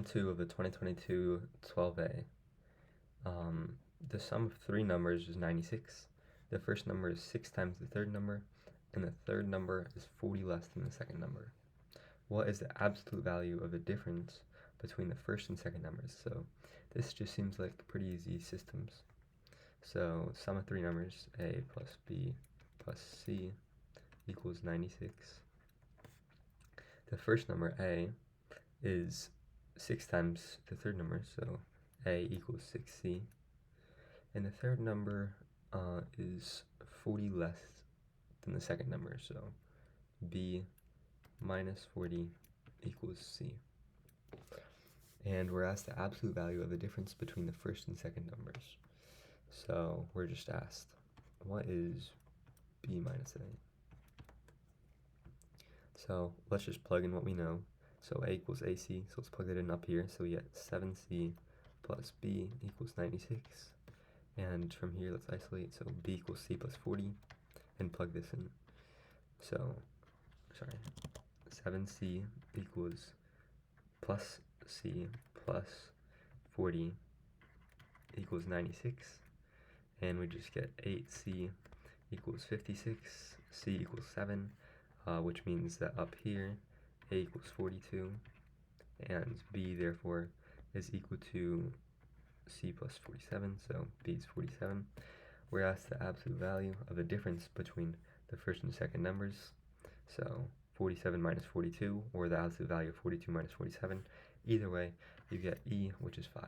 Problem 2 of the 2022 12A. The sum of three numbers is 96. The first number is 6 times the third number, and the third number is 40 less than the second number. What is the absolute value of the difference between the first and second numbers? So this just seems like pretty easy systems. So sum of three numbers, a plus b plus c equals 96. The first number, a, is 6 times the third number, so a equals 6c. And the third number is 40 less than the second number, so b minus 40 equals c. And we're asked the absolute value of the difference between the first and second numbers. So we're just asked, what is b minus a? So let's just plug in what we know. So a equals ac, so let's plug that in up here. So we get 7c plus b equals 96. And from here, let's isolate. So b equals c plus 40, and plug this in. So, 7c equals plus c plus 40 equals 96. And we just get 8c equals 56, c equals 7, which means that up here, a equals 42, and b, therefore, is equal to c plus 47, so b is 47. We're asked the absolute value of the difference between the first and second numbers, so 47 minus 42, or the absolute value of 42 minus 47. Either way, you get e, which is 5.